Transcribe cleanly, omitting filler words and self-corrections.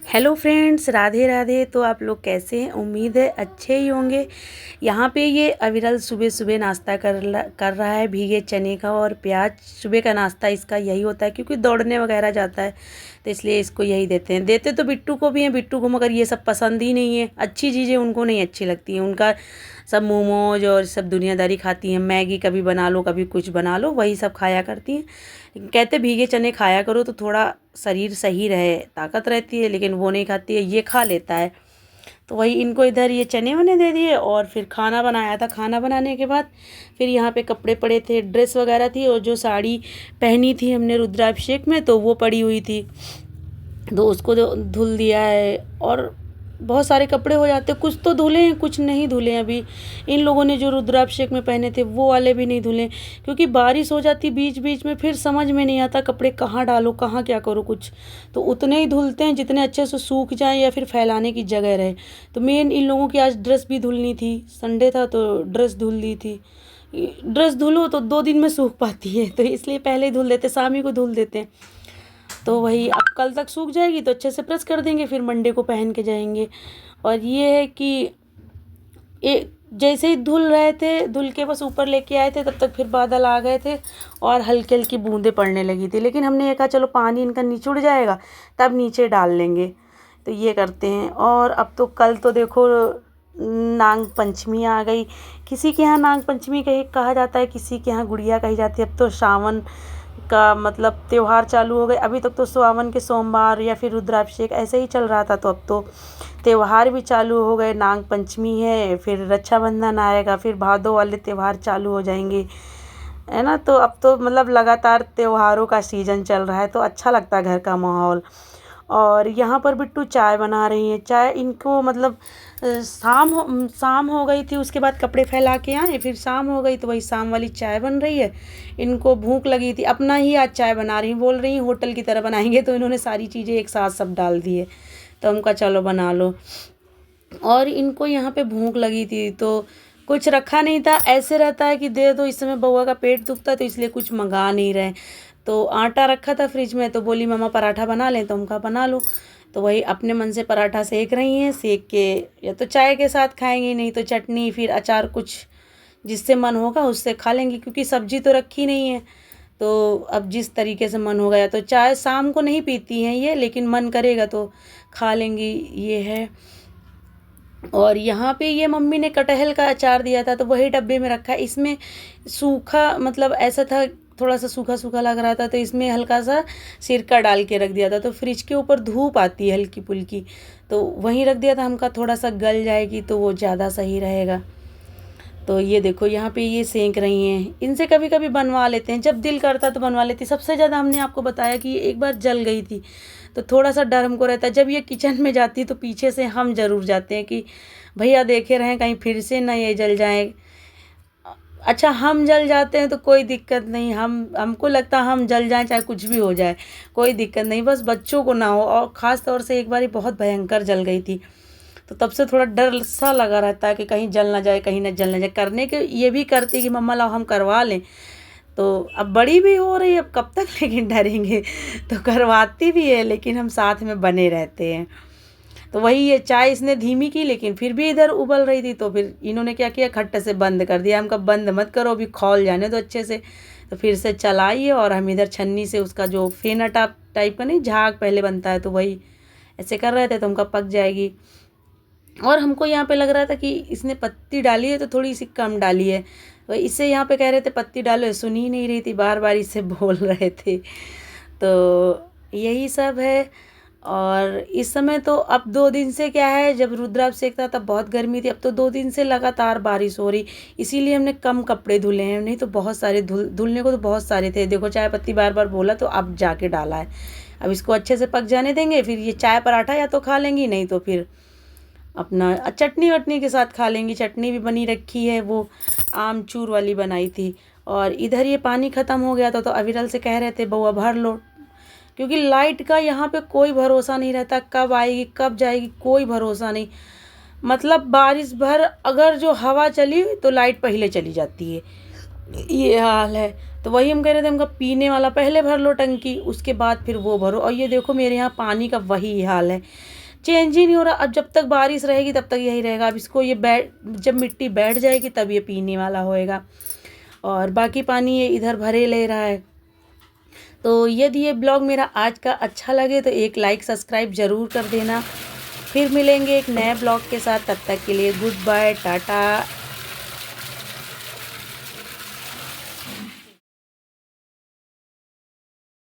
Hello friends, Radhe Radhe. तो आप लोग कैसे हैं? उम्मीद है अच्छे ही होंगे। यहाँ पे ये अविरल सुबह सुबह नाश्ता कर रहा है भीगे चने का और प्याज। सुबह का नाश्ता इसका यही होता है क्योंकि दौड़ने वगैरह जाता है, तो इसलिए इसको यही देते हैं। देते तो बिट्टू को भी हैं, बिट्टू को मगर ये सब पसंद ही नहीं है। अच्छी चीज़ें उनको नहीं अच्छी लगती हैं। उनका सब मोमोज और सब दुनियादारी खाती हैं। मैगी कभी बना लो, कभी कुछ बना लो, वही सब खाया करती हैं। कहते भीगे चने खाया करो तो थोड़ा शरीर सही रहे, ताकत रहती है, लेकिन वो नहीं खाती है। ये खा लेता है। तो वही इनको इधर ये चने वने दे दिए और फिर खाना बनाया था। खाना बनाने के बाद फिर यहाँ पे कपड़े पड़े थे, ड्रेस वगैरह थी, और जो साड़ी पहनी थी हमने रुद्राभिषेक में तो वो पड़ी हुई थी, तो उसको धुल दिया है। और बहुत सारे कपड़े हो जाते, कुछ तो धुले हैं, कुछ नहीं धुले हैं। अभी इन लोगों ने जो रुद्राभिषेक में पहने थे वो वाले भी नहीं धुले, क्योंकि बारिश हो जाती बीच बीच में, फिर समझ में नहीं आता कपड़े कहाँ डालो, कहाँ क्या करो। कुछ तो उतने ही धुलते हैं जितने अच्छे से सूख जाएं या फिर फैलाने की जगह रहे। तो मेन इन लोगों की आज ड्रेस भी धुलनी थी, संडे था तो ड्रेस धुल दी थी। ड्रेस धुलो तो 2 दिन में सूख पाती है, तो इसलिए पहले ही धुल देते, शाम ही को धुल देते हैं। तो वही अब कल तक सूख जाएगी तो अच्छे से प्रेस कर देंगे, फिर मंडे को पहन के जाएंगे। और ये है कि जैसे ही धुल रहे थे, धुल के बस ऊपर लेके आए थे, तब तक फिर बादल आ गए थे और हल्की हल्की बूंदें पड़ने लगी थी। लेकिन हमने ये कहा चलो पानी इनका निचुड़ जाएगा तब नीचे डाल लेंगे, तो ये करते हैं। और अब तो कल तो देखो नाग पंचमी आ गई। किसी के यहाँ नाग पंचमी कहा जाता है, किसी के यहाँ गुड़िया कही जाती है। अब तो सावन का मतलब त्यौहार चालू हो गए। अभी तक तो सावन के सोमवार या फिर रुद्राभिषेक ऐसे ही चल रहा था, तो अब तो त्यौहार भी चालू हो गए। नाग पंचमी है, फिर रक्षाबंधन आएगा, फिर भादो वाले त्यौहार चालू हो जाएंगे, है ना। तो अब तो मतलब लगातार त्योहारों का सीज़न चल रहा है, तो अच्छा लगता है घर का माहौल। और यहाँ पर बिट्टू चाय बना रही हैं। चाय इनको मतलब शाम हो गई थी, उसके बाद कपड़े फैला के आए, फिर शाम हो गई तो वही शाम वाली चाय बन रही है। इनको भूख लगी थी, अपना ही आज चाय बना रही, बोल रही होटल की तरह बनाएंगे, तो इन्होंने सारी चीज़ें एक साथ सब डाल दी है। तो हमका चलो बना लो। और इनको यहाँ पे भूख लगी थी तो कुछ रखा नहीं था। ऐसे रहता है कि दे दो, इस समय बउआ का पेट दुखता है तो इसलिए कुछ मंगा नहीं रहे। तो आटा रखा था फ्रिज में, तो बोली मम्मा पराठा बना लें, तो हमका बना लो। तो वही अपने मन से पराठा सेक रही हैं। सेक के या तो चाय के साथ खाएंगी, नहीं तो चटनी फिर अचार, कुछ जिससे मन होगा उससे खा लेंगी, क्योंकि सब्जी तो रखी नहीं है। तो अब जिस तरीके से मन होगा, या तो चाय शाम को नहीं पीती हैं ये, लेकिन मन करेगा तो खा लेंगी, ये है। और यहाँ पे ये मम्मी ने कटहल का अचार दिया था, तो वही डब्बे में रखा है। इसमें सूखा मतलब ऐसा था, थोड़ा सा सूखा सूखा लग रहा था, तो इसमें हल्का सा सिरका डाल के रख दिया था। तो फ्रिज के ऊपर धूप आती है हल्की फुल्की, तो वहीं रख दिया था। हमका थोड़ा सा गल जाएगी तो वो ज़्यादा सही रहेगा। तो ये देखो यहाँ पे ये सेंक रही हैं। इनसे कभी कभी बनवा लेते हैं, जब दिल करता तो बनवा लेती। सबसे ज़्यादा हमने आपको बताया कि एक बार जल गई थी, तो थोड़ा सा डर हमको रहता है। जब ये किचन में जाती तो पीछे से हम ज़रूर जाते हैं कि भैया देखे रहें कहीं फिर से ना ये जल जाए। अच्छा, हम जल जाते हैं तो कोई दिक्कत नहीं, हमको लगता है हम जल जाएं चाहे कुछ भी हो जाए, कोई दिक्कत नहीं, बस बच्चों को ना हो। और ख़ास तौर से एक बार बहुत भयंकर जल गई थी, तो तब से थोड़ा डर सा लगा रहता है कि कहीं जल ना जाए, कहीं ना जल ना जाए। करने के ये भी करती कि मम्मा लाओ हम करवा लें। तो अब बड़ी भी हो रही है, अब कब तक लेकिन डरेंगे, तो करवाती भी है, लेकिन हम साथ में बने रहते हैं। तो वही ये चाय इसने धीमी की, लेकिन फिर भी इधर उबल रही थी, तो फिर इन्होंने क्या किया, खट्टे से बंद कर दिया। हम कहा बंद मत करो, अभी खौल जाने दो अच्छे से। तो फिर से चलाई है, और हम इधर छन्नी से उसका जो फेना टाइप का नहीं, झाग पहले बनता है, तो वही ऐसे कर रहे थे, तो हमका पक जाएगी। और हमको यहाँ पे लग रहा था कि इसने पत्ती डाली है तो थोड़ी सी कम डाली है, तो इससे यहाँ पे कह रहे थे पत्ती डालो, सुन ही नहीं रही थी, बार बार इससे बोल रहे थे। तो यही सब है। और इस समय तो अब 2 दिन से क्या है, जब रुद्राभिषेक था तब बहुत गर्मी थी, अब तो 2 दिन से लगातार बारिश हो रही, इसीलिए हमने कम कपड़े धुले हैं। नहीं तो बहुत सारे धुलने को तो बहुत सारे थे। देखो चाय पत्ती बार बार बोला तो अब जाके डाला है। अब इसको अच्छे से पक जाने देंगे, फिर ये चाय पराठा या तो खा लेंगी, नहीं तो फिर अपना चटनी वटनी के साथ खा लेंगी। चटनी भी बनी रखी है, वो आमचूर वाली बनाई थी। और इधर ये पानी ख़त्म हो गया था, तो अविरल से कह रहे थे बउआ भर लो, क्योंकि लाइट का यहाँ पे कोई भरोसा नहीं रहता, कब आएगी कब जाएगी कोई भरोसा नहीं। मतलब बारिश भर अगर जो हवा चली तो लाइट पहले चली जाती है, ये हाल है। तो वही हम कह रहे थे, हमका पीने वाला पहले भर लो टंकी, उसके बाद फिर वो भरो। और ये देखो मेरे यहाँ पानी का वही हाल है, चेंज ही नहीं हो रहा। अब जब तक बारिश रहेगी तब तक यही रहेगा। अब इसको ये बैठ जब मिट्टी बैठ जाएगी तब ये पीने वाला होएगा, और बाकी पानी ये इधर भरे ले रहा है। तो यदि ये ब्लॉग मेरा आज का अच्छा लगे तो एक लाइक सब्सक्राइब ज़रूर कर देना। फिर मिलेंगे एक नए ब्लॉग के साथ, तब तक के लिए गुड बाय, टाटा।